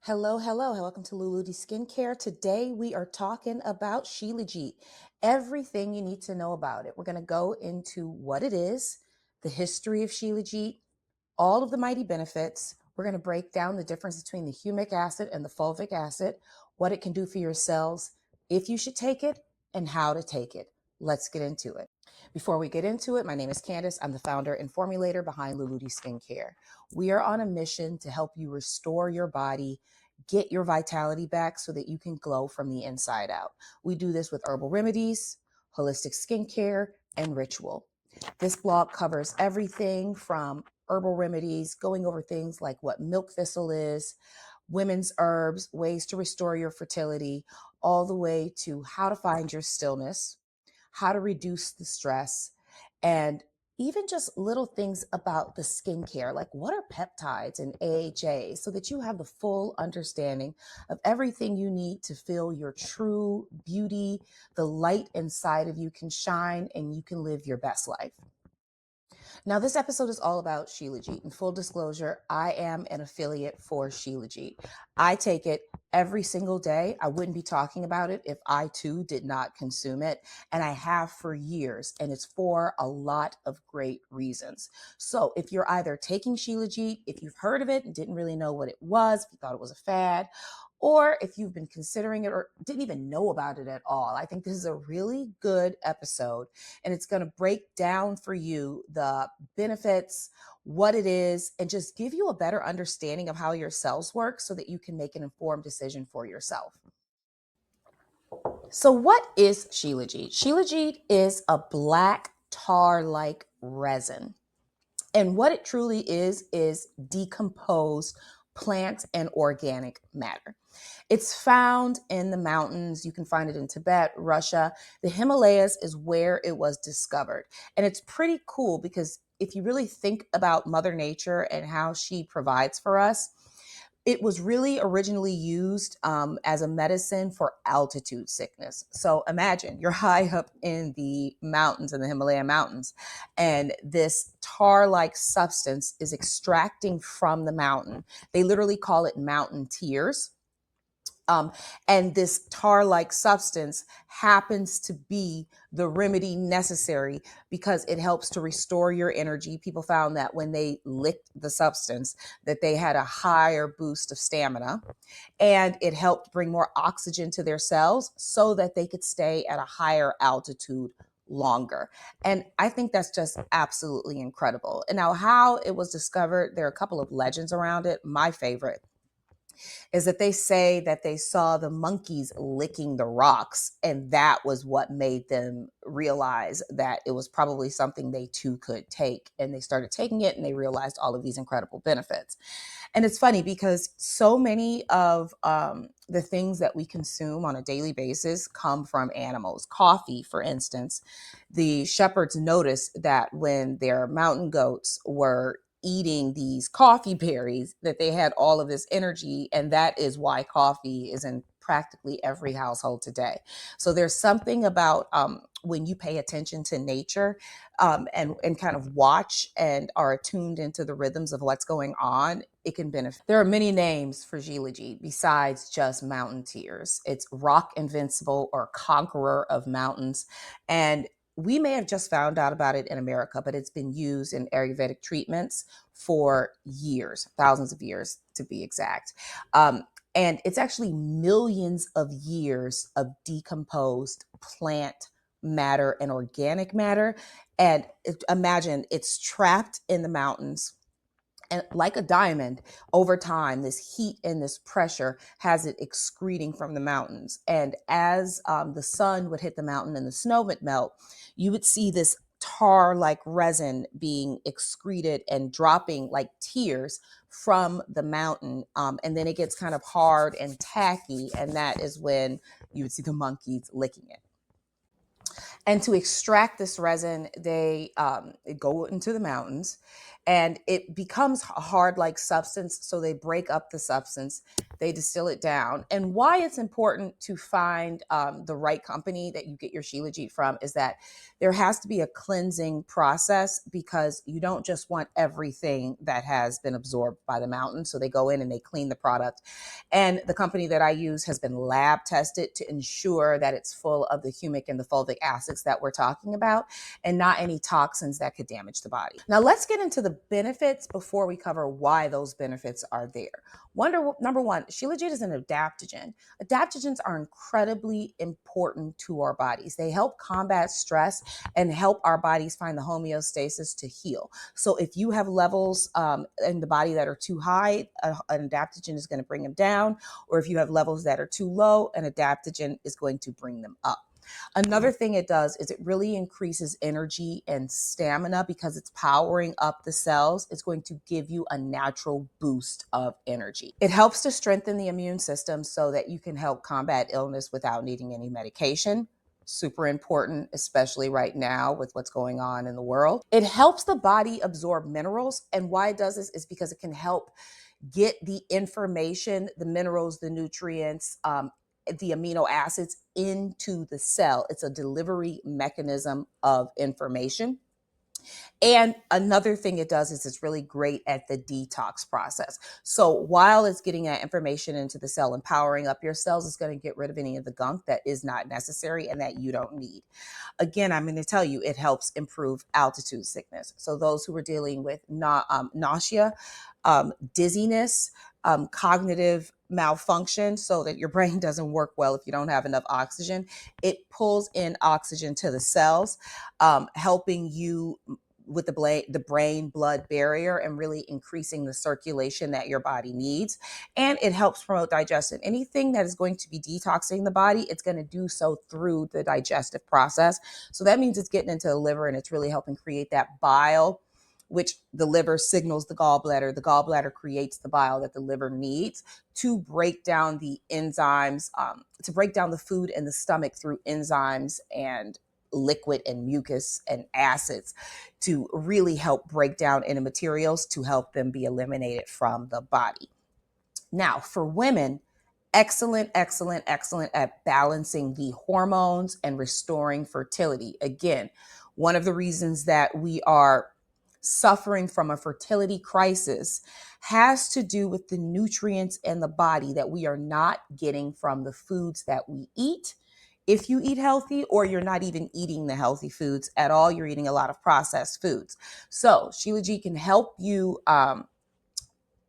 Hello. Welcome to Louloudi Skincare. Today we are talking about Shilajit. Everything you need to know about it. We're going to go into what it is, the history of Shilajit, all of the mighty benefits. We're going to break down the difference between the humic acid and the fulvic acid, what it can do for your cells, if you should take it, and how to take it. Let's get into it. Before we get into it, my name is Candace. I'm the founder and formulator behind Louloudi Skincare. We are on a mission to help you restore your body, get your vitality back so that you can glow from the inside out. We do this with herbal remedies, holistic skincare, and ritual. This blog covers everything from herbal remedies, going over things like what milk thistle is, women's herbs, ways to restore your fertility, all the way to how to find your stillness, how to reduce the stress, and even just little things about the skincare, like what are peptides and AHA, so that you have the full understanding of everything you need to feel your true beauty, the light inside of you can shine, and you can live your best life. Now, this episode is all about Shilajit. In full disclosure, I am an affiliate for Shilajit. I take it every single day. I wouldn't be talking about it if I too did not consume it. And I have for years, and it's for a lot of great reasons. So if you're either taking Shilajit, if you've heard of it and didn't really know what it was, if you thought it was a fad, or if you've been considering it or didn't even know about it at all, I think this is a really good episode, and it's going to break down for you the benefits, what it is, and just give you a better understanding of how your cells work so that you can make an informed decision for yourself. So what is Shilajit? Shilajit is a black tar-like resin. And what it truly is decomposed plant and organic matter. It's found in the mountains. You can find it in Tibet, Russia. The Himalayas is where it was discovered. And it's pretty cool because if you really think about Mother Nature and how she provides for us, it was really originally used as a medicine for altitude sickness. So imagine you're high up in the mountains, in the Himalaya mountains, and this tar-like substance is extracting from the mountain. They literally call it mountain tears. And this tar-like substance happens to be the remedy necessary because it helps to restore your energy. People found that when they licked the substance, that they had a higher boost of stamina, and it helped bring more oxygen to their cells so that they could stay at a higher altitude longer. And I think that's just absolutely incredible. And now, how it was discovered, there are a couple of legends around it. My favorite is that they say that they saw the monkeys licking the rocks, and that was what made them realize that it was probably something they too could take. And they started taking it, and they realized all of these incredible benefits. And it's funny because so many of the things that we consume on a daily basis come from animals. Coffee, for instance, the shepherds noticed that when their mountain goats were eating these coffee berries, that they had all of this energy, and that is why coffee is in practically every household today. So there's something about when you pay attention to nature and kind of watch and are attuned into the rhythms of what's going on, it can benefit. There are many names for Shilajit besides just mountain tears. It's rock invincible or conqueror of mountains. And we may have just found out about it in America, but it's been used in Ayurvedic treatments for years, thousands of years to be exact. And it's actually millions of years of decomposed plant matter and organic matter. And imagine it's trapped in the mountains. And like a diamond, over time, this heat and this pressure has it excreting from the mountains. And as the sun would hit the mountain and the snow would melt, you would see this tar-like resin being excreted and dropping like tears from the mountain. And then it gets kind of hard and tacky. And that is when you would see the monkeys licking it. And to extract this resin, they go into the mountains and it becomes a hard like substance. So they break up the substance, they distill it down. And why it's important to find the right company that you get your Shilajit from is that there has to be a cleansing process, because you don't just want everything that has been absorbed by the mountain. So they go in and they clean the product. And the company that I use has been lab tested to ensure that it's full of the humic and the fulvic acids that we're talking about, and not any toxins that could damage the body. Now let's get into the benefits before we cover why those benefits are there. Number one, Shilajit is an adaptogen. Adaptogens are incredibly important to our bodies. They help combat stress and help our bodies find the homeostasis to heal. So if you have levels in the body that are too high, an adaptogen is going to bring them down. Or if you have levels that are too low, an adaptogen is going to bring them up. Another thing it does is it really increases energy and stamina, because it's powering up the cells. It's going to give you a natural boost of energy. It helps to strengthen the immune system so that you can help combat illness without needing any medication. Super important, especially right now with what's going on in the world. It helps the body absorb minerals. And why it does this is because it can help get the information, the minerals, the nutrients, the amino acids into the cell. It's a delivery mechanism of information. And another thing it does is it's really great at the detox process. So while it's getting that information into the cell and powering up your cells, it's going to get rid of any of the gunk that is not necessary and that you don't need. Again, I'm going to tell you, it helps improve altitude sickness. So those who are dealing with nausea, dizziness, cognitive malfunction, so that your brain doesn't work well if you don't have enough oxygen, it pulls in oxygen to the cells, helping you with the brain blood barrier and really increasing the circulation that your body needs. And it helps promote digestion. Anything that is going to be detoxing the body, it's going to do so through the digestive process. So that means it's getting into the liver, and it's really helping create that bile, which the liver signals the gallbladder. The gallbladder creates the bile that the liver needs to break down the enzymes, to break down the food in the stomach through enzymes and liquid and mucus and acids, to really help break down any materials to help them be eliminated from the body. Now, for women, excellent, excellent, excellent at balancing the hormones and restoring fertility. Again, one of the reasons that we are suffering from a fertility crisis has to do with the nutrients in the body that we are not getting from the foods that we eat. If you eat healthy, or you're not even eating the healthy foods at all, you're eating a lot of processed foods. So Shilajit can help you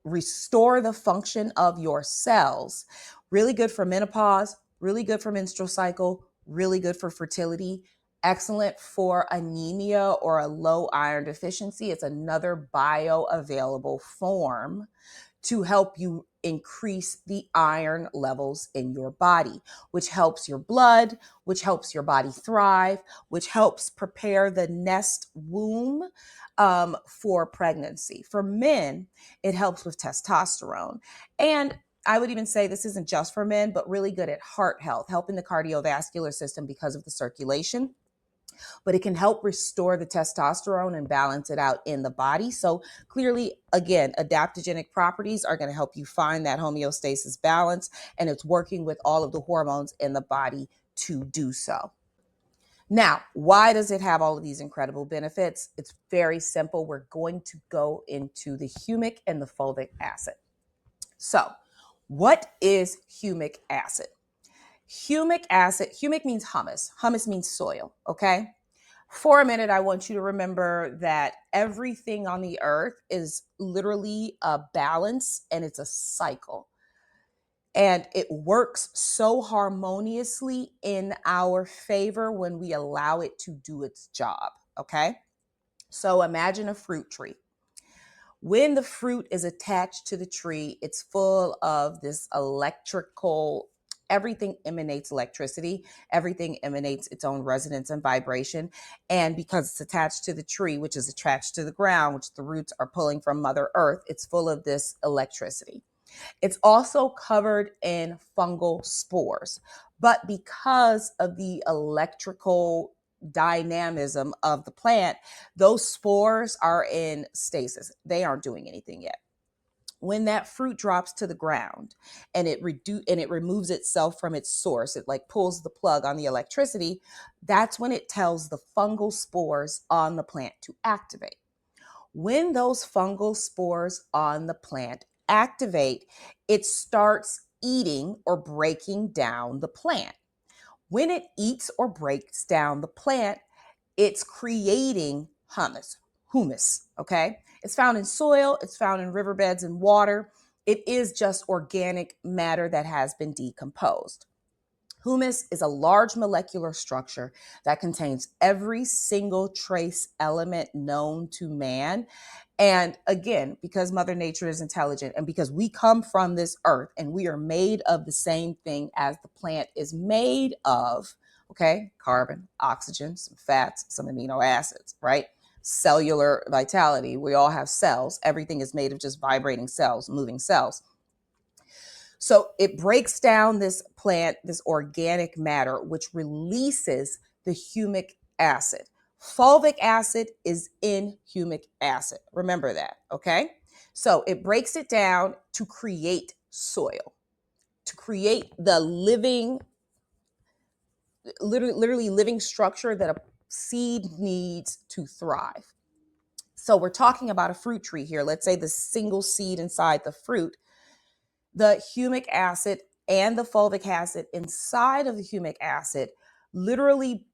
restore the function of your cells. Really good for menopause, really good for menstrual cycle, really good for fertility, excellent for anemia or a low iron deficiency. It's another bioavailable form to help you increase the iron levels in your body, which helps your blood, which helps your body thrive, which helps prepare the nest womb for pregnancy. For men, it helps with testosterone. And I would even say this isn't just for men, but really good at heart health, helping the cardiovascular system because of the circulation. But it can help restore the testosterone and balance it out in the body. So clearly, again, adaptogenic properties are going to help you find that homeostasis balance, and it's working with all of the hormones in the body to do so. Now, why does it have all of these incredible benefits? It's very simple. We're going to go into the humic and the fulvic acid. So, what is humic acid? Humic means humus. Humus means soil, okay? For a minute, I want you to remember that everything on the earth is literally a balance, and it's a cycle. And it works so harmoniously in our favor when we allow it to do its job, okay? So imagine a fruit tree. When the fruit is attached to the tree, it's full of this electrical, everything emanates electricity, everything emanates its own resonance and vibration. And because it's attached to the tree, which is attached to the ground, which the roots are pulling from Mother Earth, it's full of this electricity. It's also covered in fungal spores. But because of the electrical dynamism of the plant, those spores are in stasis. They aren't doing anything yet. When that fruit drops to the ground and it removes itself from its source, it like pulls the plug on the electricity, that's when it tells the fungal spores on the plant to activate. When those fungal spores on the plant activate, it starts eating or breaking down the plant. When it eats or breaks down the plant, it's creating humus, okay? It's found in soil, it's found in riverbeds and water. It is just organic matter that has been decomposed. Humus is a large molecular structure that contains every single trace element known to man. And again, because Mother Nature is intelligent and because we come from this earth and we are made of the same thing as the plant is made of, okay? Carbon, oxygen, some fats, some amino acids, right? Cellular vitality. We all have cells. Everything is made of just vibrating cells, moving cells. So it breaks down this plant, this organic matter, which releases the humic acid. Fulvic acid is in humic acid. Remember that, okay? So it breaks it down to create soil, to create the living, literally living structure that a seed needs to thrive. So we're talking about a fruit tree here. Let's say the single seed inside the fruit. The humic acid and the fulvic acid inside of the humic acid literally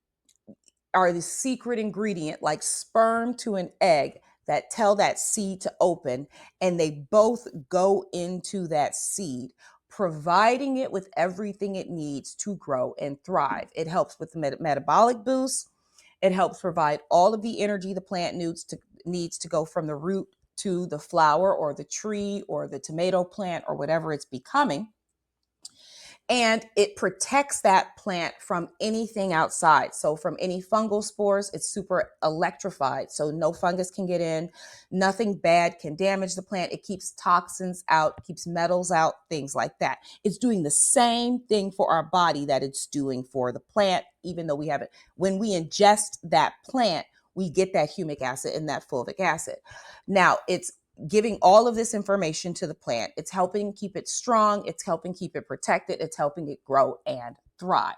are the secret ingredient, like sperm to an egg, that tell that seed to open, and they both go into that seed, providing it with everything it needs to grow and thrive. It helps with the metabolic boost. It helps provide all of the energy the plant needs to go from the root to the flower or the tree or the tomato plant or whatever it's becoming. And it protects that plant from anything outside. So from any fungal spores, it's super electrified. So no fungus can get in, nothing bad can damage the plant. It keeps toxins out, keeps metals out, things like that. It's doing the same thing for our body that it's doing for the plant, even though we haven't. When we ingest that plant, we get that humic acid and that fulvic acid. Now, it's giving all of this information to the plant. It's helping keep it strong. It's helping keep it protected. It's helping it grow and thrive.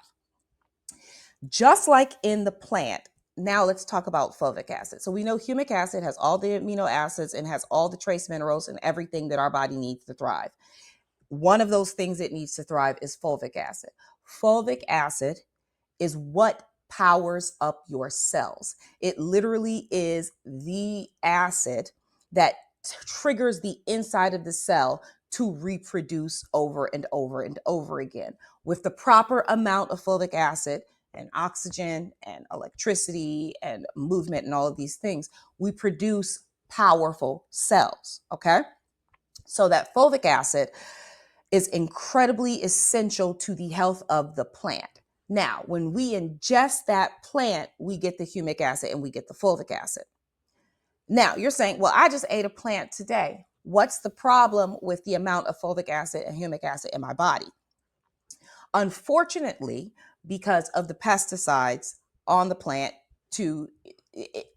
Just like in the plant, now let's talk about fulvic acid. So we know humic acid has all the amino acids and has all the trace minerals and everything that our body needs to thrive. One of those things it needs to thrive is fulvic acid. Fulvic acid is what powers up your cells. It literally is the acid that triggers the inside of the cell to reproduce over and over and over again. With the proper amount of fulvic acid and oxygen and electricity and movement and all of these things, we produce powerful cells, okay? So that fulvic acid is incredibly essential to the health of the plant. Now, when we ingest that plant, we get the humic acid and we get the fulvic acid. Now, you're saying, well, I just ate a plant today. What's the problem with the amount of fulvic acid and humic acid in my body? Unfortunately, because of the pesticides on the plant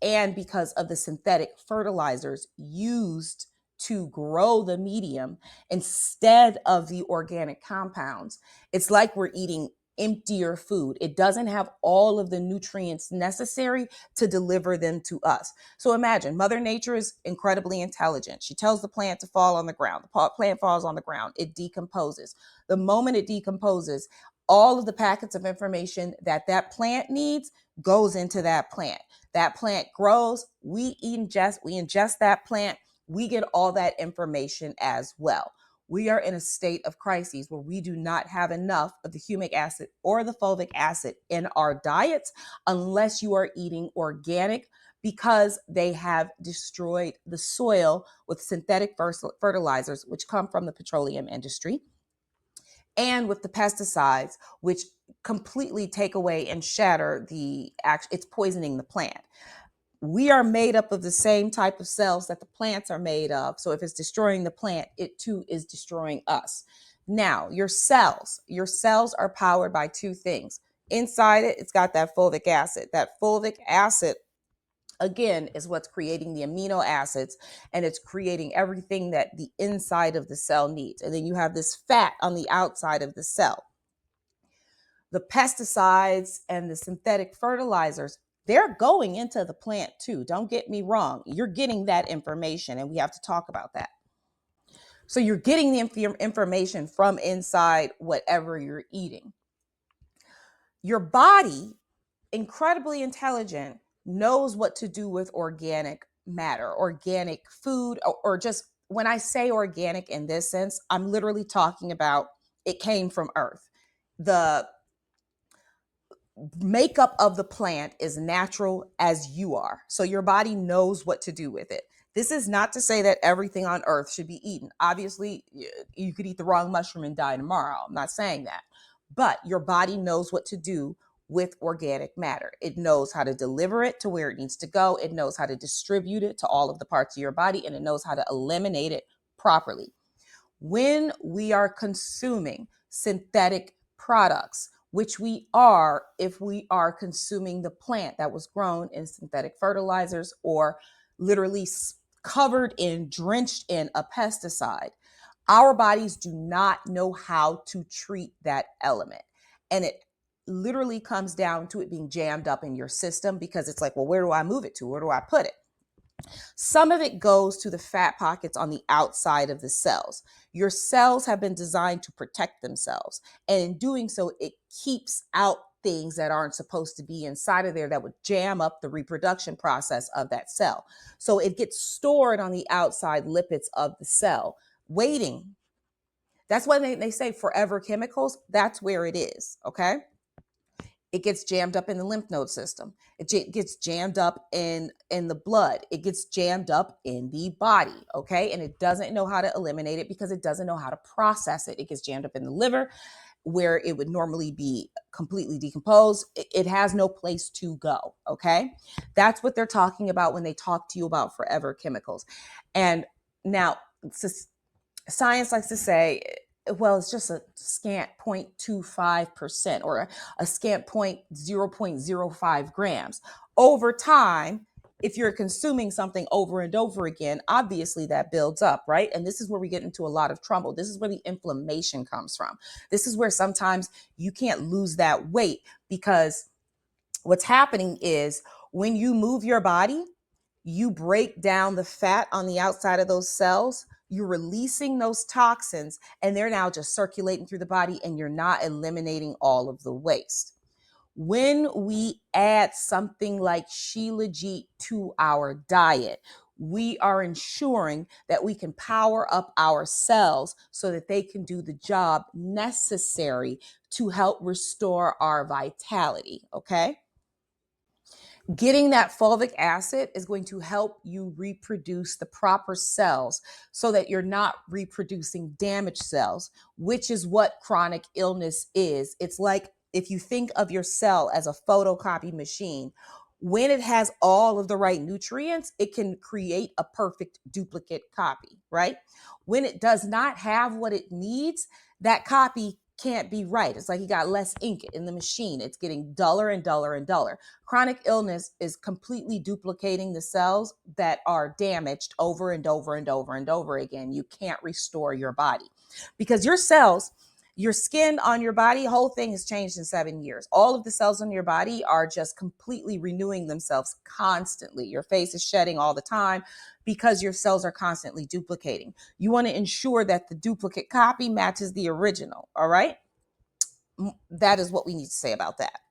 and because of the synthetic fertilizers used to grow the medium instead of the organic compounds, it's like we're eating emptier food. It doesn't have all of the nutrients necessary to deliver them to us. So imagine Mother Nature is incredibly intelligent. She tells the plant to fall on the ground. The plant falls on the ground. It decomposes. The moment it decomposes, all of the packets of information that that plant needs goes into that plant. That plant grows. We ingest that plant. We get all that information as well. We are in a state of crises where we do not have enough of the humic acid or the fulvic acid in our diets unless you are eating organic, because they have destroyed the soil with synthetic fertilizers, which come from the petroleum industry, and with the pesticides, which completely take away and shatter it's poisoning the plant. We are made up of the same type of cells that the plants are made of. So if it's destroying the plant, it too is destroying us. Now, your cells are powered by two things: Inside it, it's got that fulvic acid. That fulvic acid, again, is what's creating the amino acids, and it's creating everything that the inside of the cell needs. And then you have this fat on the outside of the cell. The pesticides and the synthetic fertilizers, they're going into the plant too. Don't get me wrong. You're getting that information, and we have to talk about that. So you're getting the information from inside whatever you're eating. Your body, incredibly intelligent, knows what to do with organic matter, organic food, or just when I say organic in this sense, I'm literally talking about it came from Earth. The makeup of the plant is natural as you are. So your body knows what to do with it. This is not to say that everything on earth should be eaten. Obviously, you could eat the wrong mushroom and die tomorrow. I'm not saying that. But your body knows what to do with organic matter. It knows how to deliver it to where it needs to go. It knows how to distribute it to all of the parts of your body, and it knows how to eliminate it properly. When we are consuming synthetic products, which we are if we are consuming the plant that was grown in synthetic fertilizers or literally covered in, drenched in a pesticide, our bodies do not know how to treat that element. And it literally comes down to it being jammed up in your system, because it's like, well, where do I move it to? Where do I put it? Some of it goes to the fat pockets on the outside of the cells. Your cells have been designed to protect themselves. And in doing so, it keeps out things that aren't supposed to be inside of there that would jam up the reproduction process of that cell. So it gets stored on the outside lipids of the cell, waiting. That's why they say forever chemicals. That's where it is, okay? It gets jammed up in the lymph node system. It gets jammed up in the blood. It gets jammed up in the body, okay? And it doesn't know how to eliminate it because it doesn't know how to process it. It gets jammed up in the liver where it would normally be completely decomposed. It has no place to go, okay? That's what they're talking about when they talk to you about forever chemicals. And now, science likes to say, well, it's just a scant 0.25% or a scant 0.05 grams. Over time, if you're consuming something over and over again, obviously that builds up, right? And this is where we get into a lot of trouble. This is where the inflammation comes from. This is where sometimes you can't lose that weight, because what's happening is when you move your body, you break down the fat on the outside of those cells, you're releasing those toxins, and they're now just circulating through the body, and you're not eliminating all of the waste. When we add something like Shilajit to our diet, we are ensuring that we can power up our cells so that they can do the job necessary to help restore our vitality, okay? Getting that fulvic acid is going to help you reproduce the proper cells so that you're not reproducing damaged cells, which is what chronic illness is. It's like if you think of your cell as a photocopy machine, when it has all of the right nutrients, it can create a perfect duplicate copy, right? When it does not have what it needs, that copy can't be right. It's like you got less ink in the machine. It's getting duller and duller and duller. Chronic illness is completely duplicating the cells that are damaged over and over and over and over again. You can't restore your body because your cells, your skin on your body, whole thing has changed in 7 years. All of the cells on your body are just completely renewing themselves constantly. Your face is shedding all the time because your cells are constantly duplicating. You want to ensure that the duplicate copy matches the original, all right? That is what we need to say about that.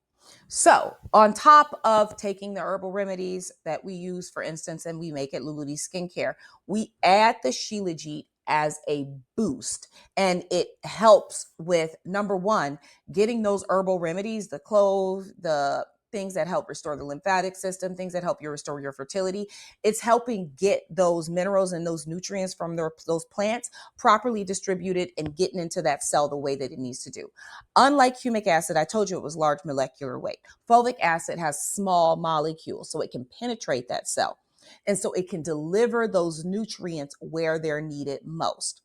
So on top of taking the herbal remedies that we use, for instance, and we make at Louloudi Skincare, we add the Shilajit as a boost. And it helps with, number one, getting those herbal remedies, the clove, the things that help restore the lymphatic system, things that help you restore your fertility. It's helping get those minerals and those nutrients from those plants properly distributed and getting into that cell the way that it needs to do. Unlike humic acid, I told you it was large molecular weight. Fulvic acid has small molecules, so it can penetrate that cell. And so it can deliver those nutrients where they're needed most.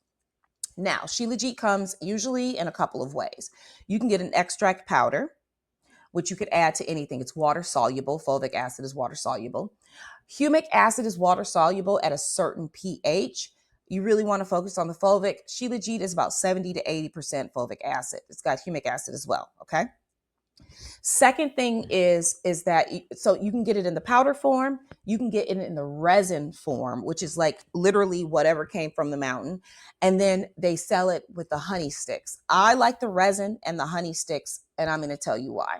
Now, Shilajit comes usually in a couple of ways. You can get an extract powder, which you could add to anything. It's water soluble. Fulvic acid is water soluble. Humic acid is water soluble at a certain pH. You really want to focus on the fulvic. Shilajit is about 70 to 80% fulvic acid. It's got humic acid as well, okay? Second thing is that so you can get it in the powder form, you can get it in the resin form, which is like literally whatever came from the mountain, and then they sell it with the honey sticks. I like the resin and the honey sticks, and I'm going to tell you why.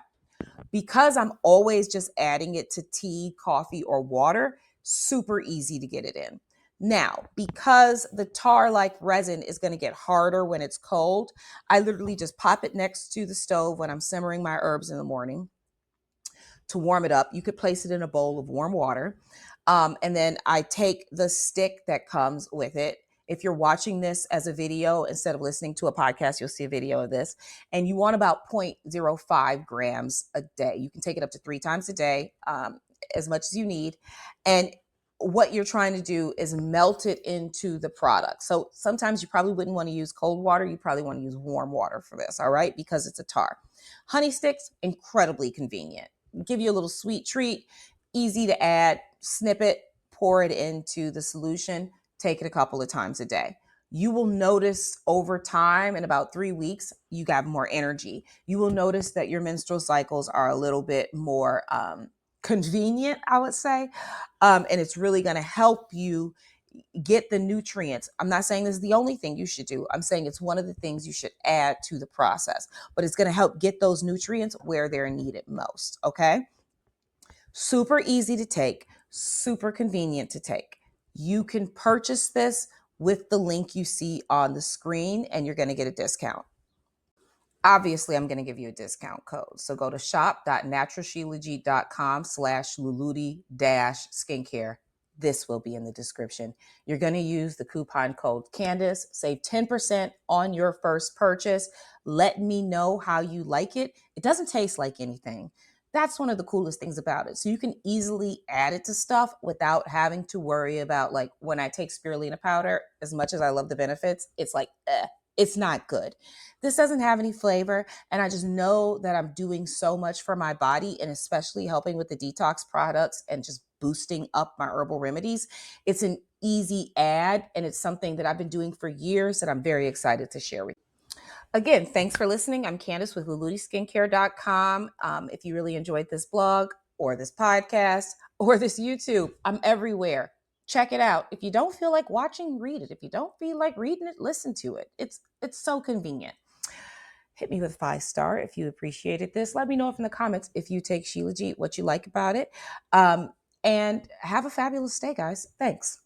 Because I'm always just adding it to tea, coffee, or water, super easy to get it in. Now, because the tar-like resin is going to get harder when it's cold, I literally just pop it next to the stove when I'm simmering my herbs in the morning to warm it up. You could place it in a bowl of warm water. And then I take the stick that comes with it. If you're watching this as a video instead of listening to a podcast, you'll see a video of this. And you want about 0.05 grams a day. You can take it up to 3 times a day, as much as you need. And what you're trying to do is melt it into the product. So sometimes you probably wouldn't want to use cold water. You probably want to use warm water for this, all right? Because it's a tar. Honey sticks, incredibly convenient. Give you a little sweet treat, easy to add, snip it, pour it into the solution, take it a couple of times a day. You will notice over time, in about 3 weeks, you got more energy. You will notice that your menstrual cycles are a little bit more convenient, I would say. And it's really going to help you get the nutrients. I'm not saying this is the only thing you should do. I'm saying it's one of the things you should add to the process, but it's going to help get those nutrients where they're needed most. Okay. Super easy to take, super convenient to take. You can purchase this with the link you see on the screen and you're going to get a discount. Obviously, I'm going to give you a discount code. So go to shop.naturalshilajit.com/Louloudi-skincare. This will be in the description. You're going to use the coupon code CANDACE, save 10% on your first purchase. Let me know how you like it. It doesn't taste like anything. That's one of the coolest things about it. So you can easily add it to stuff without having to worry about, like, when I take spirulina powder, as much as I love the benefits, it's like, it's not good. This doesn't have any flavor, and I just know that I'm doing so much for my body, and especially helping with the detox products and just boosting up my herbal remedies. It's an easy add, and it's something that I've been doing for years that I'm very excited to share with you. Again, thanks for listening. I'm Candace with LouloudiSkincare.com. If you really enjoyed this blog or this podcast or this YouTube, I'm everywhere. Check it out. If you don't feel like watching, read it. If you don't feel like reading it, listen to it. It's so convenient. Hit me with 5-star if you appreciated this. Let me know in the comments if you take Shilajit, what you like about it. And have a fabulous day, guys. Thanks.